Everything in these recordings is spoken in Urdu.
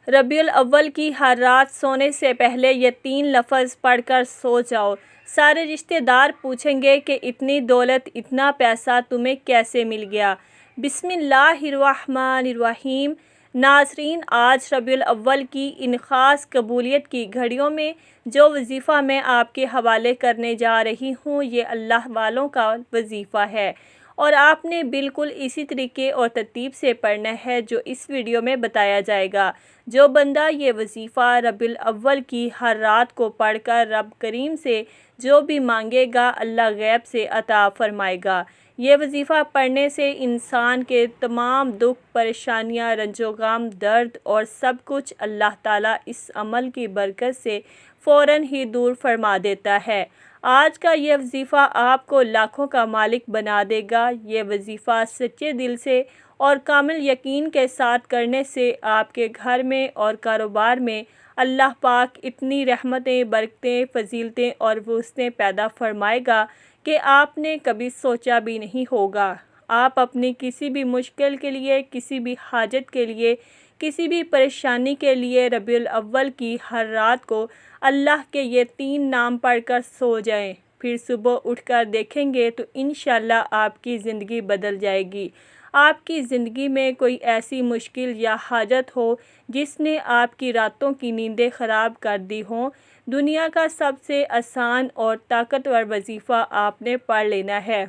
ربیع الاول کی ہر رات سونے سے پہلے یہ 3 لفظ پڑھ کر سو جاؤ۔ سارے رشتہ دار پوچھیں گے کہ اتنی دولت، اتنا پیسہ تمہیں کیسے مل گیا؟ بسم اللہ الرحمن الرحیم۔ ناظرین، آج ربیع الاول کی ان خاص قبولیت کی گھڑیوں میں جو وظیفہ میں آپ کے حوالے کرنے جا رہی ہوں، یہ اللہ والوں کا وظیفہ ہے، اور آپ نے بالکل اسی طریقے اور ترتیب سے پڑھنا ہے جو اس ویڈیو میں بتایا جائے گا۔ جو بندہ یہ وظیفہ ربیع الاول کی ہر رات کو پڑھ کر رب کریم سے جو بھی مانگے گا، اللہ غیب سے عطا فرمائے گا۔ یہ وظیفہ پڑھنے سے انسان کے تمام دکھ، پریشانیاں، رنج و غم، درد اور سب کچھ اللہ تعالیٰ اس عمل کی برکت سے فوراً ہی دور فرما دیتا ہے۔ آج کا یہ وظیفہ آپ کو لاکھوں کا مالک بنا دے گا۔ یہ وظیفہ سچے دل سے اور کامل یقین کے ساتھ کرنے سے آپ کے گھر میں اور کاروبار میں اللہ پاک اتنی رحمتیں، برکتیں، فضیلتیں اور وسعتیں پیدا فرمائے گا کہ آپ نے کبھی سوچا بھی نہیں ہوگا۔ آپ اپنی کسی بھی مشکل کے لیے، کسی بھی حاجت کے لیے، کسی بھی پریشانی کے لیے ربیع الاول کی ہر رات کو اللہ کے یہ 3 نام پڑھ کر سو جائیں، پھر صبح اٹھ کر دیکھیں گے تو انشاءاللہ آپ کی زندگی بدل جائے گی۔ آپ کی زندگی میں کوئی ایسی مشکل یا حاجت ہو جس نے آپ کی راتوں کی نیندیں خراب کر دی ہوں، دنیا کا سب سے آسان اور طاقتور وظیفہ آپ نے پڑھ لینا ہے۔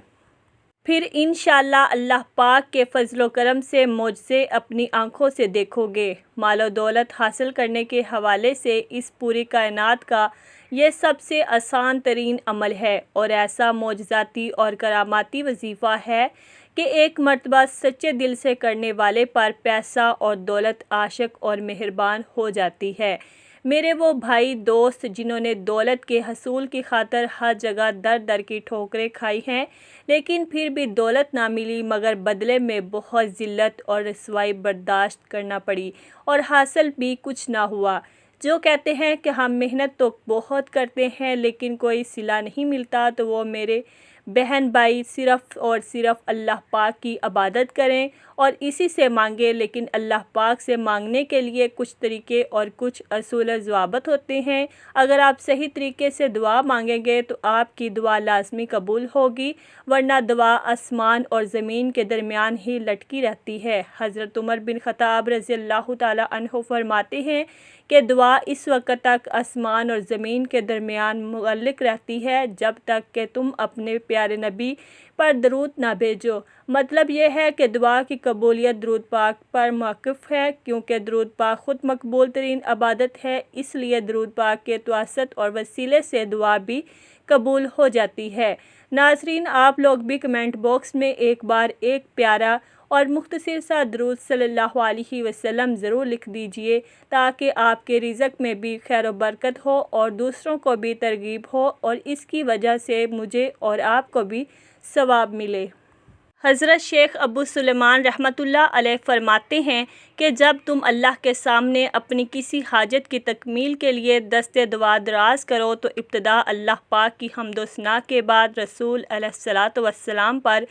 پھر انشاءاللہ اللہ پاک کے فضل و کرم سے معجزے اپنی آنکھوں سے دیکھو گے۔ مال و دولت حاصل کرنے کے حوالے سے اس پوری کائنات کا یہ سب سے آسان ترین عمل ہے، اور ایسا معجزاتی اور کراماتی وظیفہ ہے کہ ایک مرتبہ سچے دل سے کرنے والے پر پیسہ اور دولت عاشق اور مہربان ہو جاتی ہے۔ میرے وہ بھائی دوست جنہوں نے دولت کے حصول کی خاطر ہر جگہ در در کی ٹھوکریں کھائی ہیں، لیکن پھر بھی دولت نہ ملی، مگر بدلے میں بہت ذلت اور رسوائی برداشت کرنا پڑی اور حاصل بھی کچھ نہ ہوا۔ جو کہتے ہیں کہ ہم محنت تو بہت کرتے ہیں لیکن کوئی صلہ نہیں ملتا، تو وہ میرے بہن بھائی صرف اور صرف اللہ پاک کی عبادت کریں اور اسی سے مانگیں، لیکن اللہ پاک سے مانگنے کے لیے کچھ طریقے اور کچھ اصول و ضوابط ہوتے ہیں۔ اگر آپ صحیح طریقے سے دعا مانگیں گے تو آپ کی دعا لازمی قبول ہوگی، ورنہ دعا آسمان اور زمین کے درمیان ہی لٹکی رہتی ہے۔ حضرت عمر بن خطاب رضی اللہ تعالیٰ عنہ فرماتے ہیں کہ دعا اس وقت تک آسمان اور زمین کے درمیان معلق رہتی ہے جب تک کہ تم اپنے پیارے نبی پر درود نہ بھیجو۔ مطلب یہ ہے کہ دعا کی قبولیت درود پاک پر موقف ہے، کیونکہ درود پاک خود مقبول ترین عبادت ہے، اس لیے درود پاک کے توسط اور وسیلے سے دعا بھی قبول ہو جاتی ہے۔ ناظرین، آپ لوگ بھی کمنٹ باکس میں ایک بار ایک پیارا اور مختصر سا درود صلی اللہ علیہ وسلم ضرور لکھ دیجئے، تاکہ آپ کے رزق میں بھی خیر و برکت ہو اور دوسروں کو بھی ترغیب ہو، اور اس کی وجہ سے مجھے اور آپ کو بھی ثواب ملے۔ حضرت شیخ ابو سلیمان رحمۃ اللہ علیہ فرماتے ہیں کہ جب تم اللہ کے سامنے اپنی کسی حاجت کی تکمیل کے لیے دست دعا دراز کرو تو ابتدا اللہ پاک کی حمد و ثنا کے بعد رسول علیہ الصلوۃ والسلام پر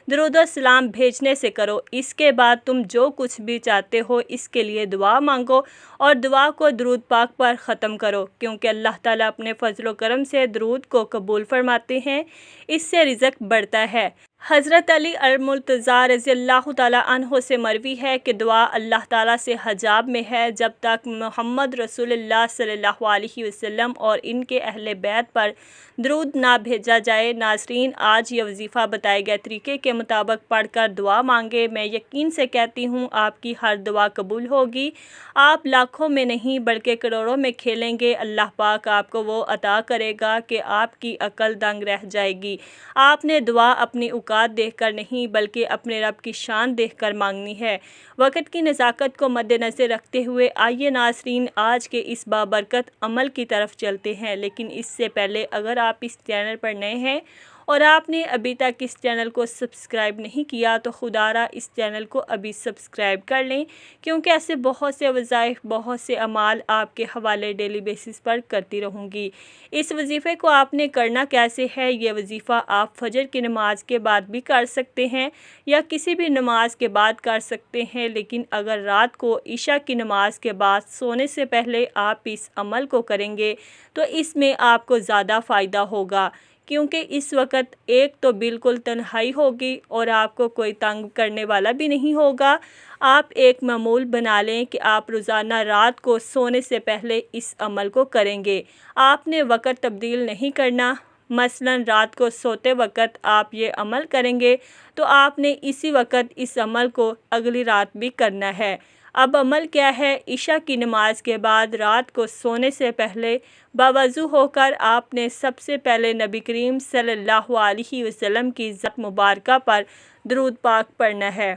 درود و سلام بھیجنے سے کرو۔ اس کے بعد تم جو کچھ بھی چاہتے ہو اس کے لیے دعا مانگو، اور دعا کو درود پاک پر ختم کرو، کیونکہ اللہ تعالیٰ اپنے فضل و کرم سے درود کو قبول فرماتے ہیں، اس سے رزق بڑھتا ہے۔ حضرت علی المرتضیٰ رضی اللہ تعالیٰ عنہ سے مروی ہے کہ دعا اللہ تعالیٰ سے حجاب میں ہے جب تک محمد رسول اللہ صلی اللہ علیہ وسلم اور ان کے اہل بیت پر درود نہ بھیجا جائے۔ ناظرین، آج یہ وظیفہ بتائے گئے طریقے کے مطابق پڑھ کر دعا مانگے۔ میں یقین سے کہتی ہوں آپ کی ہر دعا قبول ہوگی۔ آپ لاکھوں میں نہیں بلکہ کروڑوں میں کھیلیں گے، اللہ پاک آپ کو وہ عطا کرے گا کہ آپ کی عقل دنگ رہ جائے گی۔ آپ نے دعا اپنی اوقات دیکھ کر نہیں بلکہ اپنے رب کی شان دیکھ کر مانگنی ہے۔ وقت کی نزاکت کو مد نظر رکھتے ہوئے آئیے ناظرین آج کے اس بابرکت عمل کی طرف چلتے ہیں، لیکن اس سے پہلے اگر آپ اس چینل پر نئے ہیں اور آپ نے ابھی تک اس چینل کو سبسکرائب نہیں کیا تو خدا را اس چینل کو ابھی سبسکرائب کر لیں، کیونکہ ایسے بہت سے وظائف، بہت سے اعمال آپ کے حوالے ڈیلی بیسس پر کرتی رہوں گی۔ اس وظیفے کو آپ نے کرنا کیسے ہے؟ یہ وظیفہ آپ فجر کی نماز کے بعد بھی کر سکتے ہیں یا کسی بھی نماز کے بعد کر سکتے ہیں، لیکن اگر رات کو عشاء کی نماز کے بعد سونے سے پہلے آپ اس عمل کو کریں گے تو اس میں آپ کو زیادہ فائدہ ہوگا، کیونکہ اس وقت ایک تو بالکل تنہائی ہوگی اور آپ کو کوئی تنگ کرنے والا بھی نہیں ہوگا۔ آپ ایک معمول بنا لیں کہ آپ روزانہ رات کو سونے سے پہلے اس عمل کو کریں گے۔ آپ نے وقت تبدیل نہیں کرنا، مثلاً رات کو سوتے وقت آپ یہ عمل کریں گے تو آپ نے اسی وقت اس عمل کو اگلی رات بھی کرنا ہے۔ اب عمل کیا ہے؟ عشاء کی نماز کے بعد رات کو سونے سے پہلے باوضو ہو کر آپ نے سب سے پہلے نبی کریم صلی اللہ علیہ وسلم کی ذات مبارکہ پر درود پاک پڑھنا ہے۔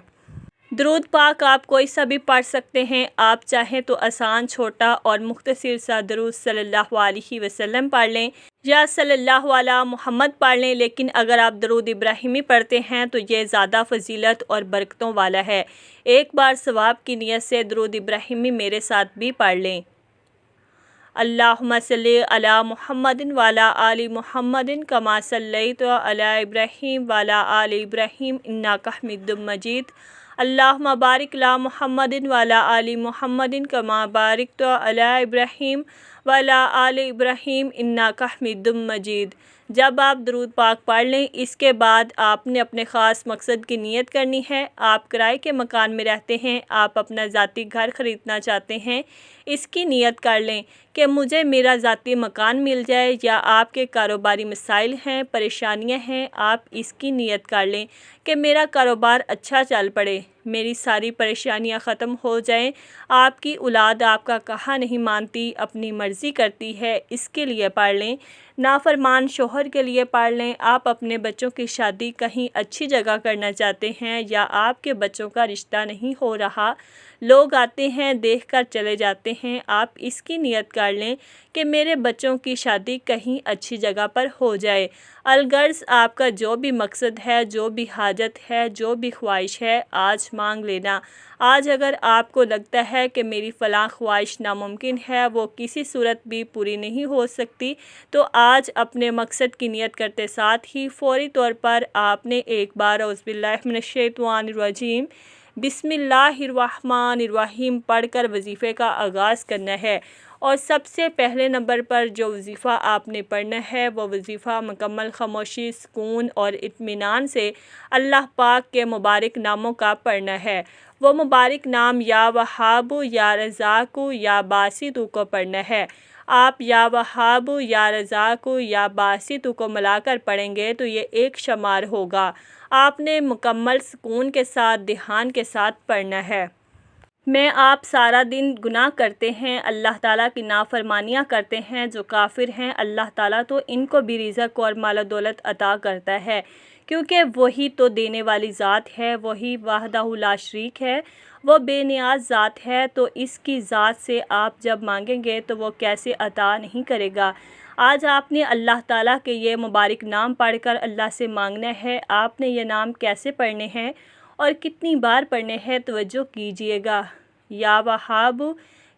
درود پاک آپ کوئی سا بھی پڑھ سکتے ہیں، آپ چاہیں تو آسان، چھوٹا اور مختصر سا درود صلی اللہ علیہ وسلم پڑھ لیں یا صلی اللہ علی محمد پڑھ لیں، لیکن اگر آپ درود ابراہیمی پڑھتے ہیں تو یہ زیادہ فضیلت اور برکتوں والا ہے۔ ایک بار ثواب کی نیت سے درود ابراہیمی میرے ساتھ بھی پڑھ لیں۔ اللہم صلی علی محمد وعلی آل محمد کما صلیت علی ابراہیم وعلی آل ابراہیم انک حمید مجید۔ اللہم بارک علی محمد وعلی آل محمد کما بارکت علی ابراہیم وعلی آل ابراہیم انک حمید مجید۔ جب آپ درود پاک پڑھ لیں، اس کے بعد آپ نے اپنے خاص مقصد کی نیت کرنی ہے۔ آپ کرائے کے مکان میں رہتے ہیں، آپ اپنا ذاتی گھر خریدنا چاہتے ہیں، اس کی نیت کر لیں کہ مجھے میرا ذاتی مکان مل جائے، یا آپ کے کاروباری مسائل ہیں، پریشانیاں ہیں، آپ اس کی نیت کر لیں کہ میرا کاروبار اچھا چل پڑے، میری ساری پریشانیاں ختم ہو جائیں۔ آپ کی اولاد آپ کا کہا نہیں مانتی، اپنی مرضی کرتی ہے، اس کے لیے پڑھ لیں۔ نافرمان شوہر کے لیے پڑھ لیں۔ آپ اپنے بچوں کی شادی کہیں اچھی جگہ کرنا چاہتے ہیں یا آپ کے بچوں کا رشتہ نہیں ہو رہا، لوگ آتے ہیں دیکھ کر چلے جاتے ہیں، آپ اس کی نیت کر لیں کہ میرے بچوں کی شادی کہیں اچھی جگہ پر ہو جائے۔ الغرض آپ کا جو بھی مقصد ہے، جو بھی حاجت ہے، جو بھی خواہش ہے، آج مانگ لینا۔ آج اگر آپ کو لگتا ہے کہ میری فلاں خواہش ناممکن ہے، وہ کسی صورت بھی پوری نہیں ہو سکتی، تو آج اپنے مقصد کی نیت کرتے ساتھ ہی فوری طور پر آپ نے ایک بار اعوذ باللہ من الشیطان الرجیم بسم اللہ الرحمن الرحیم پڑھ کر وظیفے کا آغاز کرنا ہے۔ اور سب سے پہلے نمبر پر جو وظیفہ آپ نے پڑھنا ہے وہ وظیفہ مکمل خاموشی، سکون اور اطمینان سے اللہ پاک کے مبارک ناموں کا پڑھنا ہے۔ وہ مبارک نام یا وہاب، یا رزاق، یا باسط کو پڑھنا ہے۔ آپ یا وہاب، یا رزاق، یا باسط کو ملا کر پڑھیں گے تو یہ ایک شمار ہوگا۔ آپ نے مکمل سکون کے ساتھ، دھیان کے ساتھ پڑھنا ہے۔ میں آپ سارا دن گناہ کرتے ہیں، اللہ تعالیٰ کی نافرمانیاں کرتے ہیں، جو کافر ہیں اللہ تعالیٰ تو ان کو بھی رزق اور مال و دولت عطا کرتا ہے، کیونکہ وہی تو دینے والی ذات ہے، وہی وحدہ لا شریک ہے، وہ بے نیاز ذات ہے، تو اس کی ذات سے آپ جب مانگیں گے تو وہ کیسے عطا نہیں کرے گا۔ آج آپ نے اللہ تعالیٰ کے یہ مبارک نام پڑھ کر اللہ سے مانگنا ہے۔ آپ نے یہ نام کیسے پڑھنے ہیں اور کتنی بار پڑھنے ہیں، توجہ کیجئے گا۔ یا وہاب،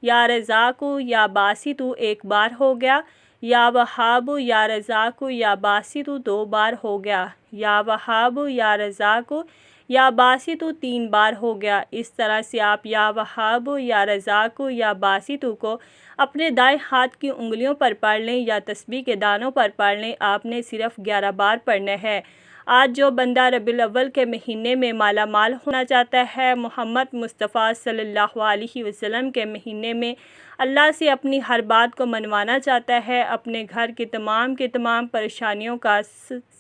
یا رزاق، یا باسط ایک بار ہو گیا، یا وہاب، یا رزاق، یا باسط 2 بار ہو گیا، یا وہاب، یا رزاق، یا باسط 3 بار ہو گیا۔ اس طرح سے آپ یا وہاب، یا رزاق، یا باسط کو اپنے دائیں ہاتھ کی انگلیوں پر پڑھ لیں یا تسبیح کے دانوں پر پڑھ لیں۔ آپ نے صرف 11 بار پڑھنا ہے۔ آج جو بندہ ربیع الاول کے مہینے میں مالا مال ہونا چاہتا ہے، محمد مصطفیٰ صلی اللہ علیہ وسلم کے مہینے میں اللہ سے اپنی ہر بات کو منوانا چاہتا ہے، اپنے گھر کی تمام پریشانیوں کا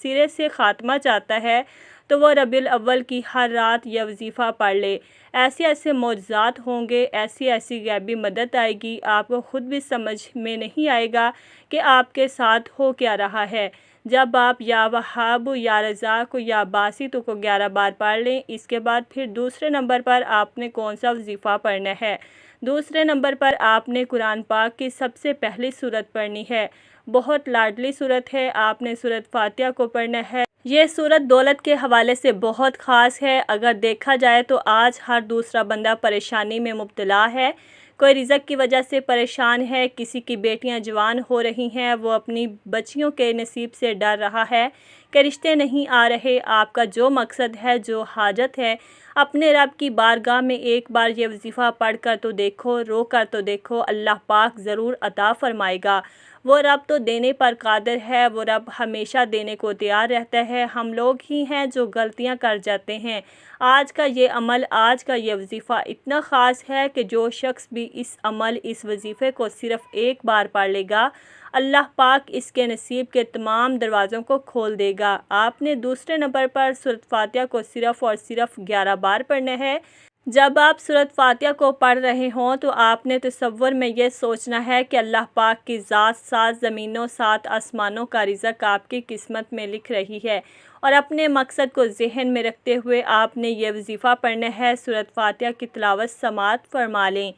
سرے سے خاتمہ چاہتا ہے، تو وہ ربیع الاول کی ہر رات یہ وظیفہ پڑھ لے۔ ایسے معجزات ہوں گے، ایسی غیبی مدد آئے گی، آپ کو خود بھی سمجھ میں نہیں آئے گا کہ آپ کے ساتھ ہو کیا رہا ہے۔ جب آپ یا وہاب، یا رزاق، یا باسط کو 11 بار پڑھ لیں، اس کے بعد پھر دوسرے نمبر پر آپ نے کون سا وظیفہ پڑھنا ہے؟ دوسرے نمبر پر آپ نے قرآن پاک کی سب سے پہلی سورت پڑھنی ہے، بہت لاڈلی سورت ہے، آپ نے سورت فاتحہ کو پڑھنا ہے۔ یہ صورت دولت کے حوالے سے بہت خاص ہے۔ اگر دیکھا جائے تو آج ہر دوسرا بندہ پریشانی میں مبتلا ہے۔ کوئی رزق کی وجہ سے پریشان ہے، کسی کی بیٹیاں جوان ہو رہی ہیں، وہ اپنی بچیوں کے نصیب سے ڈر رہا ہے کہ رشتے نہیں آ رہے۔ آپ کا جو مقصد ہے، جو حاجت ہے، اپنے رب کی بارگاہ میں ایک بار یہ وظیفہ پڑھ کر تو دیکھو، رو کر تو دیکھو، اللہ پاک ضرور عطا فرمائے گا۔ وہ رب تو دینے پر قادر ہے، وہ رب ہمیشہ دینے کو تیار رہتا ہے۔ ہم لوگ ہی ہیں جو غلطیاں کر جاتے ہیں۔ آج کا یہ عمل، آج کا یہ وظیفہ اتنا خاص ہے کہ جو شخص بھی اس عمل، اس وظیفے کو صرف ایک بار پڑھ لے گا، اللہ پاک اس کے نصیب کے تمام دروازوں کو کھول دے گا۔ آپ نے دوسرے نمبر پر سورۃ فاتحہ کو صرف اور صرف 11 بار پڑھنا ہے۔ جب آپ سورۃ فاتحہ کو پڑھ رہے ہوں تو آپ نے تصور میں یہ سوچنا ہے کہ اللہ پاک کی ذات 7 زمینوں 7 آسمانوں کا رزق آپ کی قسمت میں لکھ رہی ہے، اور اپنے مقصد کو ذہن میں رکھتے ہوئے آپ نے یہ وظیفہ پڑھنا ہے۔ سورۃ فاتحہ کی تلاوت سماعت فرما لیں۔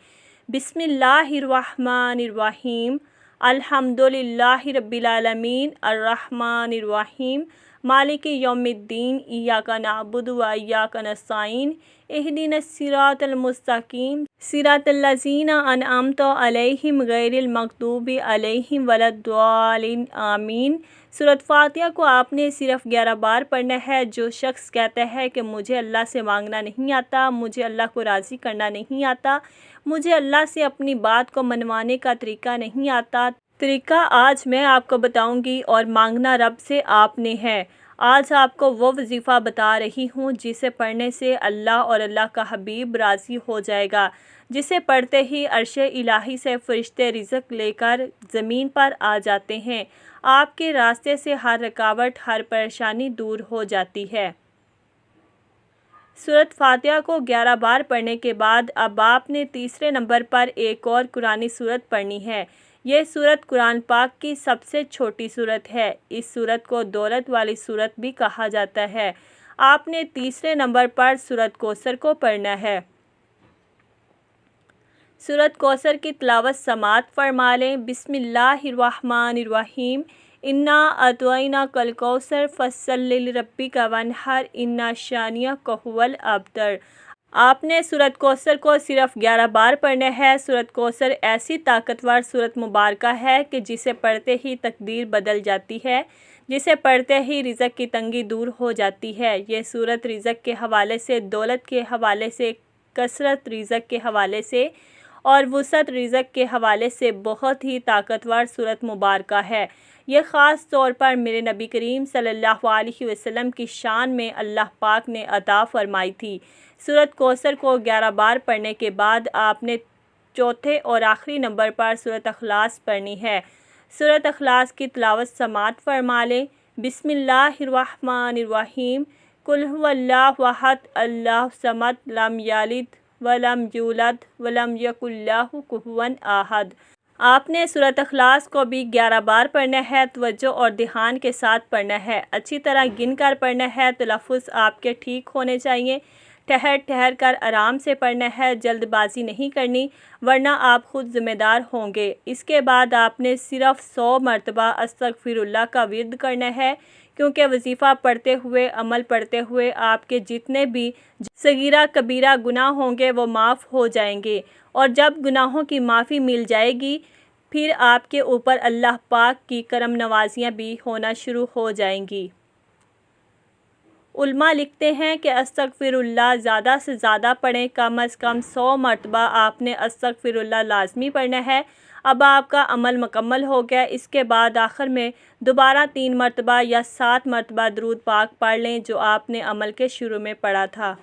بسم اللہ الرحمن الرحیم، الحمدللہ رب العالمین، الرحمن الرحیم، مالک یوم الدین، ایاک نعبد و ایاک نستعین، اہدنا الصراط المستقیم، صراط الذین انعمت علیہم غیر المغضوب علیہم ولا الضالین، آمین۔ سورۃ فاتحہ کو آپ نے صرف 11 بار پڑھنا ہے۔ جو شخص کہتا ہے کہ مجھے اللہ سے مانگنا نہیں آتا، مجھے اللہ کو راضی کرنا نہیں آتا، مجھے اللہ سے اپنی بات کو منوانے کا طریقہ نہیں آتا، طریقہ آج میں آپ کو بتاؤں گی، اور مانگنا رب سے آپ نے ہے۔ آج آپ کو وہ وظیفہ بتا رہی ہوں جسے پڑھنے سے اللہ اور اللہ کا حبیب راضی ہو جائے گا، جسے پڑھتے ہی عرش الہی سے فرشتے رزق لے کر زمین پر آ جاتے ہیں، آپ کے راستے سے ہر رکاوٹ، ہر پریشانی دور ہو جاتی ہے۔ سورۃ فاتحہ کو 11 بار پڑھنے کے بعد اب آپ نے تیسرے نمبر پر ایک اور قرآنی سورت پڑھنی ہے۔ یہ سورت قرآن پاک کی سب سے چھوٹی سورت ہے۔ اس سورت کو دولت والی سورت بھی کہا جاتا ہے۔ آپ نے تیسرے نمبر پر سورت کوثر کو پڑھنا ہے۔ سورت کوثر کی تلاوت سماعت فرما لیں۔ بسم اللہ الرحمن الرحیم، انا اعطیناک الکوثر فصلی لربک وانحر ان شانئک ھو الابتر۔ آپ نے سورت کوثر کو صرف 11 بار پڑھنا ہے۔ سورت کوثر ایسی طاقتور سورت مبارکہ ہے کہ جسے پڑھتے ہی تقدیر بدل جاتی ہے، جسے پڑھتے ہی رزق کی تنگی دور ہو جاتی ہے۔ یہ سورت رزق کے حوالے سے، دولت کے حوالے سے، کثرت رزق کے حوالے سے اور وسعت رزق کے حوالے سے بہت ہی طاقتور سورت مبارکہ ہے۔ یہ خاص طور پر میرے نبی کریم صلی اللہ علیہ وسلم کی شان میں اللہ پاک نے عطا فرمائی تھی۔ سورت کوثر کو 11 بار پڑھنے کے بعد آپ نے چوتھے اور آخری نمبر پر سورت اخلاص پڑھنی ہے۔ سورت اخلاص کی تلاوت سماعت فرما لیں۔ بسم اللہ الرحمن الرحیم، قل ھو اللہ احد اللہ الصمد لم یلد ولم یولد ولم یکن لہ کفوا احد۔ آپ نے سورت اخلاص کو بھی 11 بار پڑھنا ہے۔ توجہ اور دھیان کے ساتھ پڑھنا ہے، اچھی طرح گن کر پڑھنا ہے۔ تلفظ آپ کے ٹھیک ہونے چاہیے۔ ٹھہر ٹھہر کر آرام سے پڑھنا ہے، جلد بازی نہیں کرنی، ورنہ آپ خود ذمہ دار ہوں گے۔ اس کے بعد آپ نے صرف 100 مرتبہ استغفر اللہ کا ورد کرنا ہے، کیونکہ وظیفہ پڑھتے ہوئے، عمل پڑھتے ہوئے آپ کے جتنے بھی صغیرہ کبیرہ گناہ ہوں گے وہ معاف ہو جائیں گے، اور جب گناہوں کی معافی مل جائے گی، پھر آپ کے اوپر اللہ پاک کی کرم نوازیاں بھی ہونا شروع ہو جائیں گی۔ علماء لکھتے ہیں کہ استغفر اللہ زیادہ سے زیادہ پڑھیں، کم از کم 100 مرتبہ آپ نے استغفر اللہ لازمی پڑھنا ہے۔ اب آپ کا عمل مکمل ہو گیا۔ اس کے بعد آخر میں دوبارہ 3 مرتبہ یا 7 مرتبہ درود پاک پڑھ لیں جو آپ نے عمل کے شروع میں پڑھا تھا۔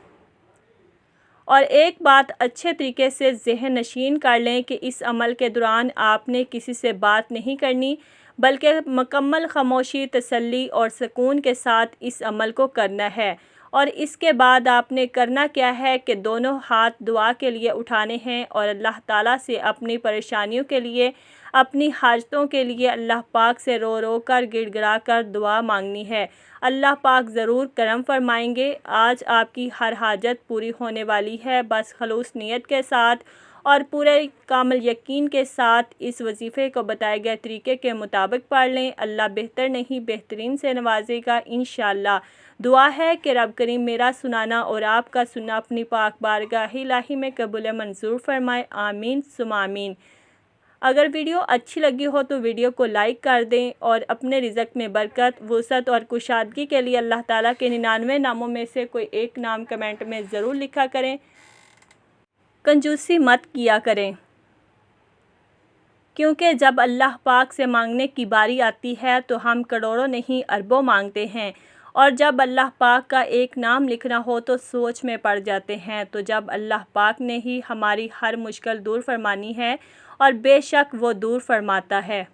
اور ایک بات اچھے طریقے سے ذہن نشین کر لیں کہ اس عمل کے دوران آپ نے کسی سے بات نہیں کرنی، بلکہ مکمل خاموشی، تسلی اور سکون کے ساتھ اس عمل کو کرنا ہے۔ اور اس کے بعد آپ نے کرنا کیا ہے کہ دونوں ہاتھ دعا کے لیے اٹھانے ہیں اور اللہ تعالیٰ سے اپنی پریشانیوں کے لیے، اپنی حاجتوں کے لیے اللہ پاک سے رو رو کر، گڑ گڑا کر دعا مانگنی ہے۔ اللہ پاک ضرور کرم فرمائیں گے۔ آج آپ کی ہر حاجت پوری ہونے والی ہے، بس خلوص نیت کے ساتھ اور پورے کامل یقین کے ساتھ اس وظیفے کو بتائے گئے طریقے کے مطابق پڑھ لیں۔ اللہ بہتر نہیں بہترین سے نوازے گا انشاءاللہ۔ دعا ہے کہ رب کریم میرا سنانا اور آپ کا سننا اپنی پاک بارگاہ الہی میں قبول منظور فرمائے، آمین ثم آمین۔ اگر ویڈیو اچھی لگی ہو تو ویڈیو کو لائک کر دیں اور اپنے رزق میں برکت، وسعت اور کشادگی کے لیے اللہ تعالیٰ کے 99 ناموں میں سے کوئی ایک نام کمنٹ میں ضرور لکھا کریں۔ کنجوسی مت کیا کریں، کیونکہ جب اللہ پاک سے مانگنے کی باری آتی ہے تو ہم کروڑوں نہیں اربوں مانگتے ہیں، اور جب اللہ پاک کا ایک نام لکھنا ہو تو سوچ میں پڑ جاتے ہیں۔ تو جب اللہ پاک نے ہی ہماری ہر مشکل دور فرمانی ہے، اور بے شک وہ دور فرماتا ہے،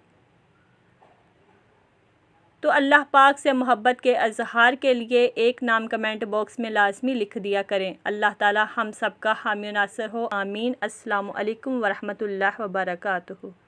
تو اللہ پاک سے محبت کے اظہار کے لیے ایک نام کمنٹ باکس میں لازمی لکھ دیا کریں۔ اللہ تعالی ہم سب کا حامی و ناصر ہو، آمین۔ السلام علیکم ورحمۃ اللہ وبرکاتہ۔